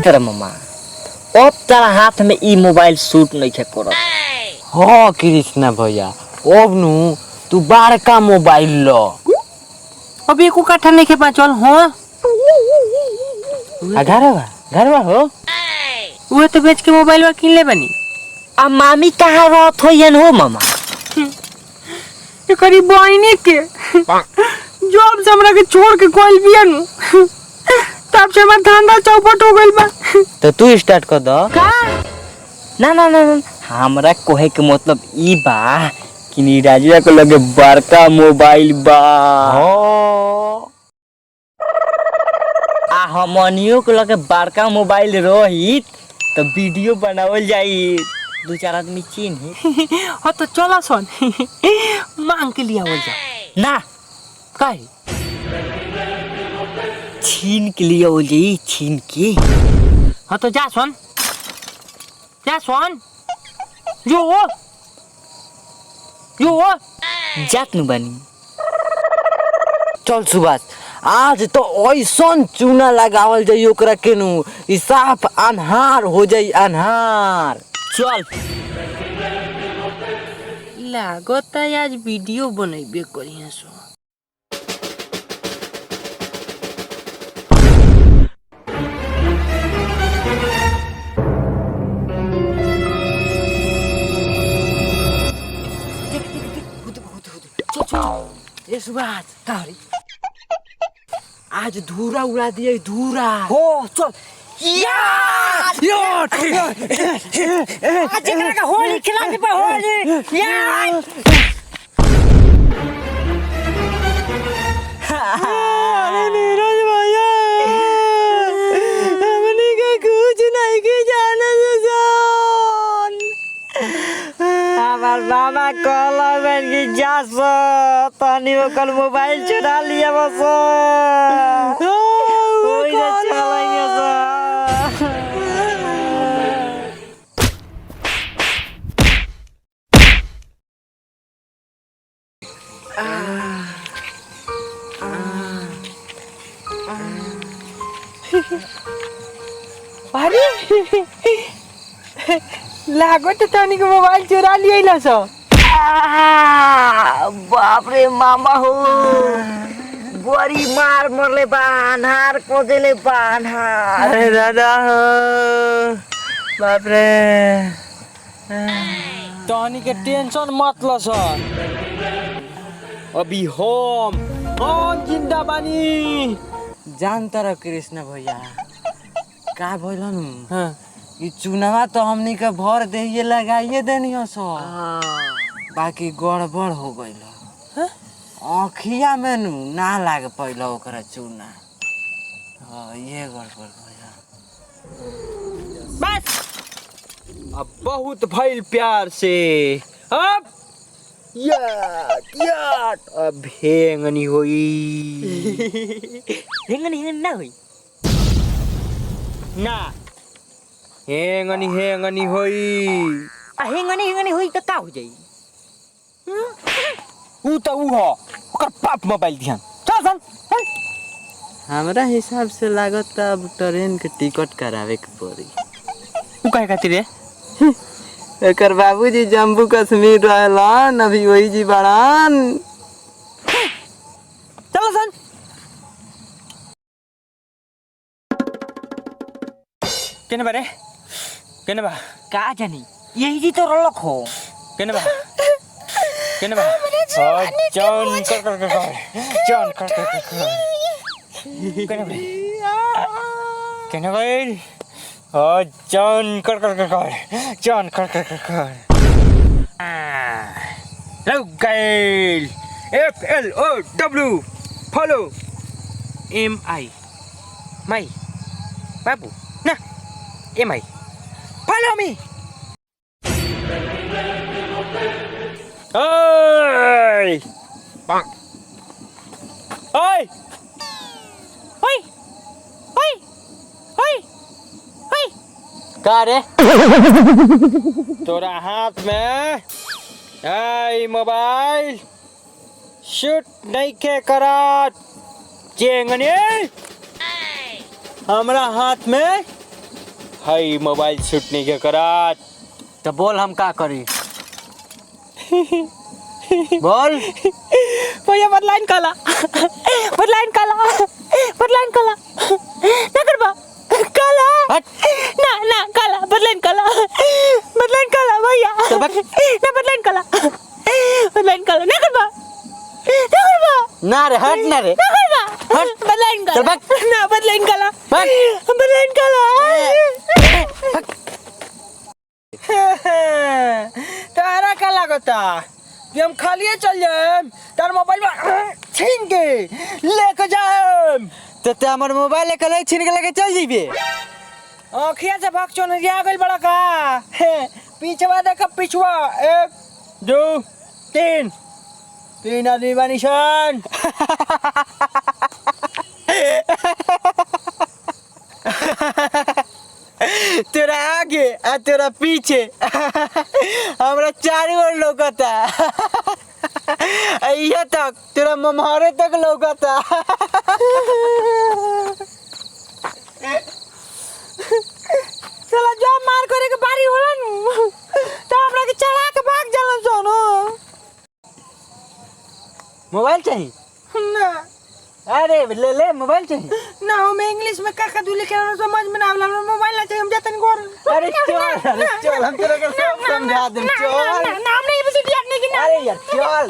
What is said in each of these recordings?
तेरा मामा अब तेरा हाथ में ई मोबाइल शूट नहीं खे करत। हाँ कृष्णा भैया अब नु तू बड़का मोबाइल लो। अब एको काठा नहीं खेपा चल हाँ घरवा हो वो तो बेच के मोबाइल वा किन ले बनी। अब मामी कहाँ रहत होयन हो मामा? ये करी बहिनी के जॉब से हमरा के छोड़ के कोई बिया नु तब से हमर धंधा चौपट हो गइल बा। तो तू स्टार्ट कर दो। का ना ना ना ना हमरा कोहे के मतलब ई बा कि नीराजुआ को लगे बड़का मोबाइल बा आ हमनियो को लगे बड़का मोबाइल रही तो वीडियो बनावल जाई दो चार आदमी चिन्ह। हाँ तो चला सन मांग के लिया हो जा ना काहे छीन के लिए हो जाई छीन के। हाँ तो जा सन जो जात नु बनी। चल सुभाष आज तो ऐसन चूना लगावल जाई ओकरा के नु ई साफ अन्हार हो जाई अन्हार। चल लागत आज वीडियो बनैबे करिया सो। ए सुभाष काहरी आज धूरा उड़ा दिए धूरा हो चल आज एकरा का होली खिला दे पे होली यार। अरे नीरज भैया हमने के कुछ नहीं के जाने सुजान हमार मामा कहला बन की जा सो तनी ओकर मोबाइल चुरा लिया बस ओई ना चलाएंगे सो। अरे लागत तनी के मोबाइल चुरा लिया सो। बाप रे मामा हो बड़ी मार मरले बा अन्हार को देले बा अन्हार। अरे दादा बाप रे तनी के टेंशन मत लो सन अभी हम जिंदा बानी। जानता रह कृष्ण भैया का भइलन हाँ ई चुनावा तो हमनी के भर देहिए लगाइए देनी सो बाकी गड़बड़ हो गइल आँखिया में नु ना लाग पैल ओकरा चूना। हाँ ये गड़बड़ भैया बस अब बहुत भइल प्यार से अब याट अब हेंगनी होई हेंगनी ना होई ना हेंगनी होई। आ हेंगनी होई तो का हो जाई? ऊ तो ऊ हो ओकर बाप मोबाइल ध्यान चल सन हमरा हिसाब से लागत अब ट्रेन के टिकट करावे के पड़ी। ऊ काहे खातिर रे एकर बाबूजी जम्मू कश्मीर रहलन अभी वही जी बड़ान। चल सन केने बारे केने बा का जानी यही जी तो रलक हो केने बा केने बा जॉन कर जॉन कर केने भाई जॉन कर जॉन कर लव गाइल FLOW फॉलो MI माई बाबू ना MI follow me. Hey! Bang! Hey! Hey! Hey! Hey! Hey! का रे तोरा हाथ में आई मोबाइल शूट नहीं के करा चेंगनी हमरा हाथ में हाई मोबाइल शूट नहीं के करात। तो बोल हम का करी बोल भैया बदलाइन काला बदलाइन काला बदलाइन काला ना करबा काला ना ना काला बदलाइन काला भैया ना बदलाइन काला ना करबा ना रे हट ना रे ना करबा हट बदलाइन काला ना बदलाइन काला बदलाइन काला तारा का लागता कि हम खालिए चल जाएम तार मोबाइल में छीन के लेके जाएम तो ते हमर मोबाइल लेके नहीं छीन के लेके चल जीबे आँखिया से भाग चोन रिया गइल बड़ा का पीछवा देख पिछवा 1 2 3 आदमी बानी सन तेरा आगे और तेरा पीछे हमरा चारों ओर लौकता ये तक तेरा ममहारे तक लौकता चला जो मार करे के बारी होला नु तो हमरा के चढ़ा के भाग जालन सोनो मोबाइल चाहिए ना अरे ले ले मोबाइल चाहिए ना हम इंग्लिश में का दूली के समझ में ना आवला मोबाइल ना चाहिए हम जातन घर अरे चल हम तेरे को सब समझा दें चल नाम नहीं बस याद नहीं कि ना अरे यार चल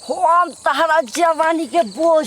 हो हम तहरा जवानी के बोझ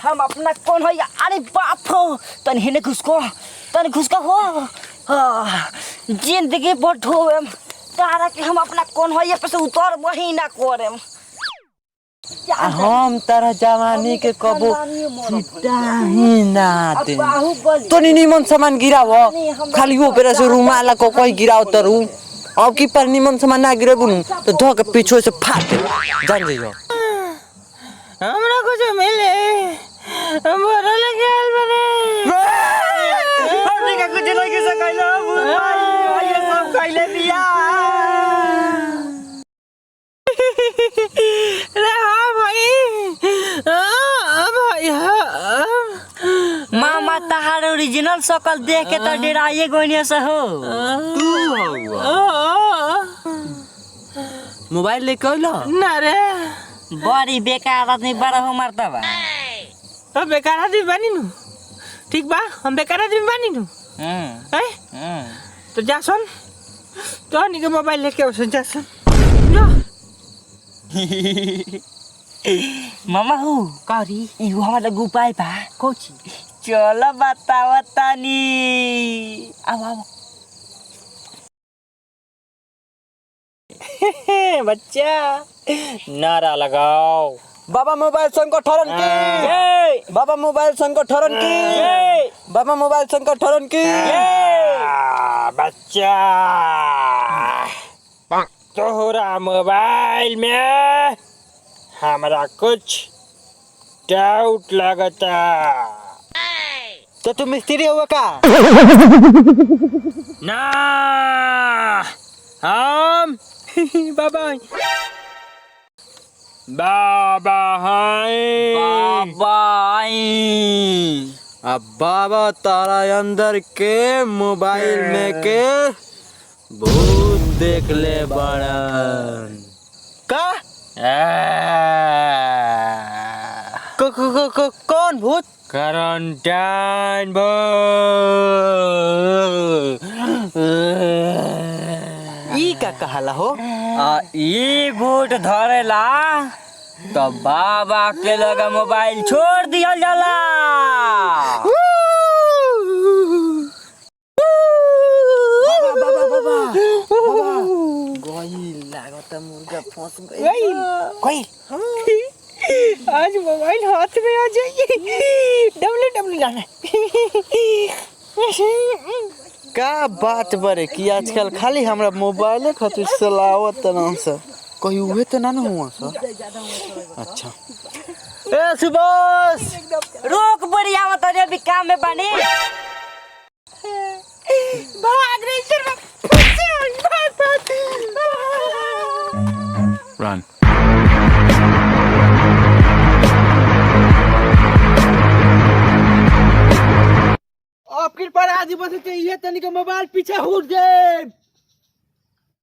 हम अपना कौन है अरे बाप हो तन हिने घुसको हो जिंदगी बठो तारा के हम अपना कौन है पे से उतर महीना करम हम तारा जवानी के कबो चिट्टा ही ना दे तो निमन सामान गिराव खाली वो बेरा से रुमाला को कोई गिराव तरू अब की पर निमन सामान ना गिरे बुनु तो धो के पीछे से फाट जान जाइयो हमरा कुछ मिले हमरा लगे आल बने हमने का कुछ नहीं के सकैलो भाई ये सब कैले बिया रे हां भाई मामा तहार ओरिजिनल शकल देख के त डराइए गइने से हो तू मोबाइल ले कइलो ना रे बड़ी बेकार आदमी बड़ा हो मरता बा अब बेकार आदमी बानी नु ठीक बा हम बेकार आदमी बानी नु हैं तो जा सुन तो नी के मोबाइल लेके आओ जा सुन जा मामा हो करी इहो हमारा गुपाई बा कोची चलो बताओ तानी आओ बच्चा नारा लगाओ बाबा मोबाइल संग ठरन की बाबा मोबाइल संग ठरन की बाबा मोबाइल संग ठरन की बच्चा तोहरा मोबाइल में हमरा कुछ डाउट लगता तो तू मिस्त्री हुआ का ना हम बाबा बाबा हैं अब बाबा तारा अंदर के मोबाइल में के भूत देख ले बड़न का कौन भूत करंटाइन ई का कहला हो ई भूत धरेला तो बाबा के लगे मोबाइल छोड़ दिया जाला मुर्गा फंस गई आज मोबाइल हाथ में आ जाइए डब्ल्यू जाना का बात बरे कि आजकल खाली हमरा मोबाइले खातिर चलावत तना से कोई उहे तो ना हुआ सा अच्छा ए सुबोस रोक बढ़िया मत अभी काम में बने भाग रही चल Run. अब अब की पर आदि बस के ये तनी के मोबाइल पीछे हूर दे